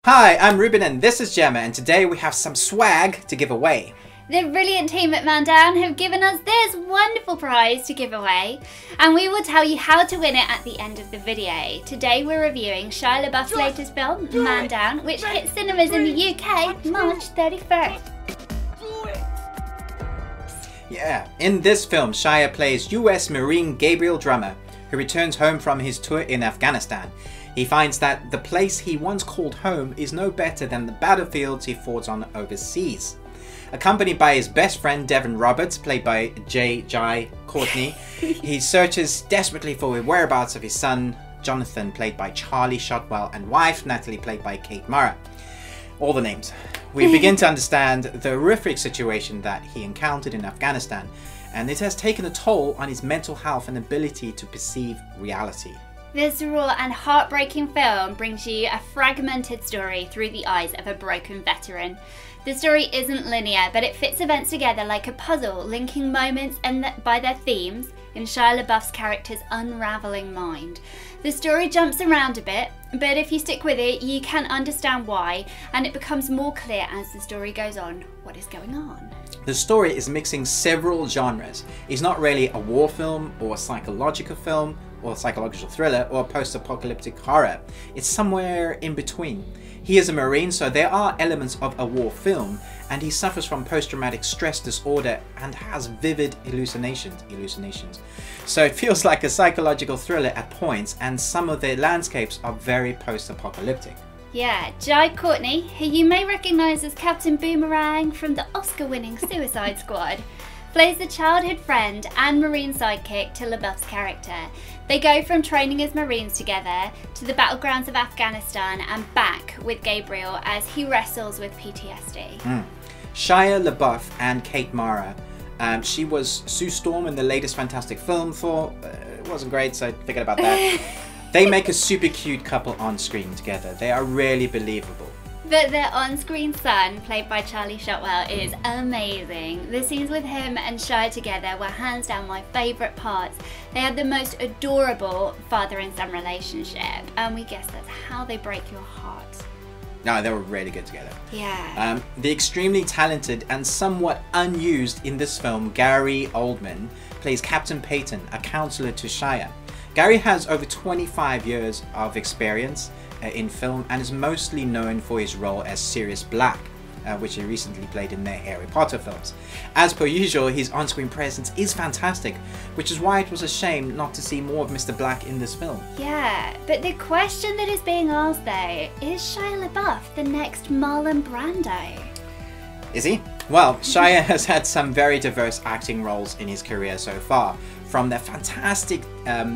Hi, I'm Ruben and this is Gemma, and today we have some swag to give away. The brilliant team at Man Down have given us this wonderful prize to give away, and we will tell you how to win it at the end of the video. Today we're reviewing Shia LaBeouf's latest film, Man Down, which hits cinemas in the UK March 31st. Yeah, in this film, Shia plays US Marine Gabriel Drummer, who returns home from his tour in Afghanistan. He finds that the place he once called home is no better than the battlefields he fought on overseas. Accompanied by his best friend Devin Roberts, played by J. Courtney, he searches desperately for the whereabouts of his son, Jonathan, played by Charlie Shotwell, and wife, Natalie, played by Kate Mara. All the names. We begin to understand the horrific situation that he encountered in Afghanistan, and it has taken a toll on his mental health and ability to perceive reality. This raw and heartbreaking film brings you a fragmented story through the eyes of a broken veteran. The story isn't linear, but it fits events together like a puzzle, linking moments by their themes in Shia LaBeouf's character's unravelling mind. The story jumps around a bit, but if you stick with it, you can understand why, and it becomes more clear as the story goes on what is going on. The story is mixing several genres. It's not really a war film or a psychological film or a psychological thriller or a post-apocalyptic horror. It's somewhere in between. He is a Marine, so there are elements of a war film, and he suffers from post-traumatic stress disorder and has vivid hallucinations. So it feels like a psychological thriller at points, and some of the landscapes are very post-apocalyptic. Yeah, Jai Courtney, who you may recognise as Captain Boomerang from the Oscar-winning Suicide Squad, plays the childhood friend and Marine sidekick to LaBeouf's character. They go from training as Marines together to the battlegrounds of Afghanistan and back with Gabriel as he wrestles with PTSD. Shia LaBeouf and Kate Mara. She was Sue Storm in the latest Fantastic film. Thor. It wasn't great, so forget about that. They make a super cute couple on screen together. They are really believable. But their on-screen son, played by Charlie Shotwell, is amazing. The scenes with him and Shia together were hands down my favourite parts. They had the most adorable father and son relationship, and we guess that's how they break your heart. No, they were really good together. Yeah. The extremely talented and somewhat unused in this film, Gary Oldman, plays Captain Peyton, a counselor to Shia. Gary has over 25 years of experience in film and is mostly known for his role as Sirius Black, which he recently played in the Harry Potter films. As per usual, his on-screen presence is fantastic, which is why it was a shame not to see more of Mr. Black in this film. Yeah, but the question that is being asked though, is Shia LaBeouf the next Marlon Brando? Is he? Well, Shia has had some very diverse acting roles in his career so far, from the fantastic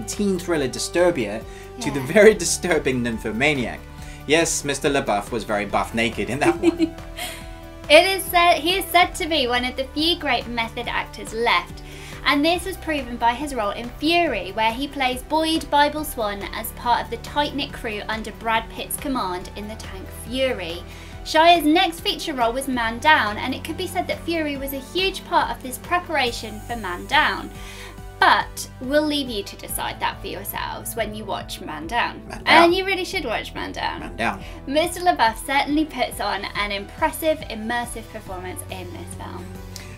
teen thriller Disturbia to the very disturbing Nymphomaniac. Yes, Mr. LaBeouf was very buff naked in that one. He is said to be one of the few great method actors left, and this was proven by his role in Fury, where he plays Boyd Bible Swan as part of the tight-knit crew under Brad Pitt's command in the tank Fury. Shia's next feature role was Man Down, and it could be said that Fury was a huge part of this preparation for Man Down. But we'll leave you to decide that for yourselves when you watch Man Down. And you really should watch Man Down. Man Down. Mr. LaBeouf certainly puts on an impressive, immersive performance in this film.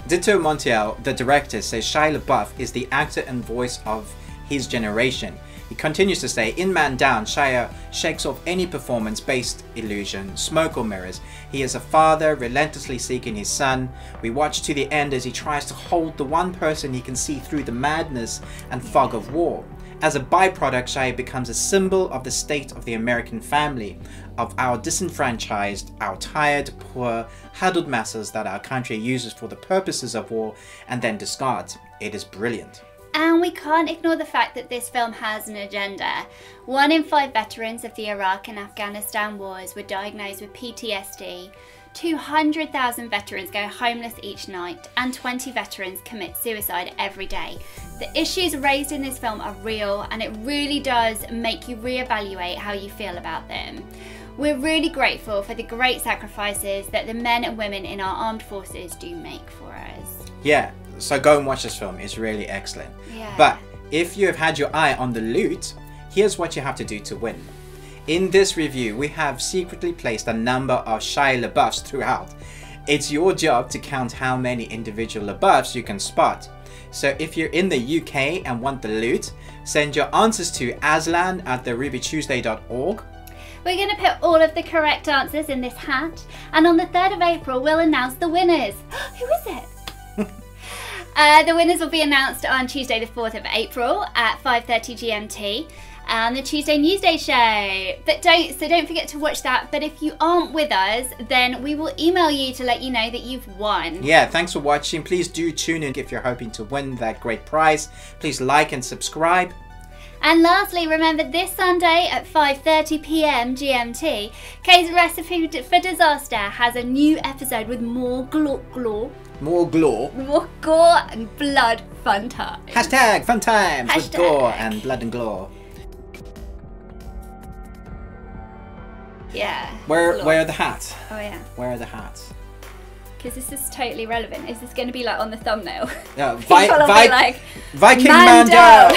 Ditto Montiel, the director, says Shia LaBeouf is the actor and voice of his generation. He continues to say, in Man Down, Shia shakes off any performance-based illusion, smoke or mirrors. He is a father, relentlessly seeking his son. We watch to the end as he tries to hold the one person he can see through the madness and fog of war. As a byproduct, Shia becomes a symbol of the state of the American family, of our disenfranchised, our tired, poor, huddled masses that our country uses for the purposes of war and then discards. It is brilliant. And we can't ignore the fact that this film has an agenda. 1 in 5 veterans of the Iraq and Afghanistan wars were diagnosed with PTSD. 200,000 veterans go homeless each night, and 20 veterans commit suicide every day. The issues raised in this film are real, and it really does make you reevaluate how you feel about them. We're really grateful for the great sacrifices that the men and women in our armed forces do make for us. Yeah. So go and watch this film, it's really excellent. Yeah. But if you have had your eye on the loot, here's what you have to do to win. In this review, we have secretly placed a number of Shia LaBeoufs throughout. It's your job to count how many individual LaBeoufs you can spot. So if you're in the UK and want the loot, send your answers to aslan@therubytuesday.org. We're going to put all of the correct answers in this hat, and on the 3rd of April we'll announce the winners. Who is it? The winners will be announced on Tuesday the 4th of April at 5:30 GMT on the Tuesday Newsday show. But don't forget to watch that. But if you aren't with us, then we will email you to let you know that you've won. Yeah, thanks for watching. Please do tune in if you're hoping to win that great prize. Please like and subscribe. And lastly, remember this Sunday at 5:30 PM GMT, Kay's Recipe for Disaster has a new episode with more gore and blood fun time. Hashtag fun times with Hashtag. gore and blood and gore. Yeah. Where are the hats? Oh yeah. Where are the hats? Because this is totally relevant. Is this going to be like on the thumbnail? Yeah, People will be like, Viking Mando! Mando!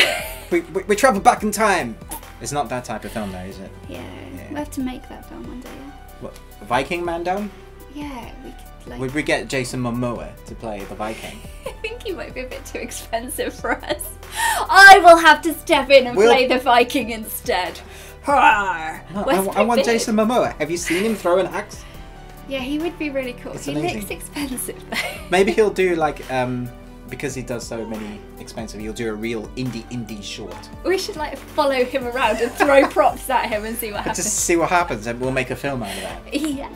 we travel back in time. It's not that type of film though, is it? Yeah. We'll have to make that film one day. Yeah. What, Viking Mando? Yeah, we could like... Would we get Jason Momoa to play the Viking? I think he might be a bit too expensive for us. I will have to step in and play the Viking instead. No, I want Jason Momoa. Have you seen him throw an axe? Yeah, he would be really cool. It's He amazing. looks expensive though. Maybe he'll do like, because he does so many expensive, he'll do a real indie short. We should like follow him around and throw props at him and see what happens. Just see what happens and we'll make a film out of that. Yeah.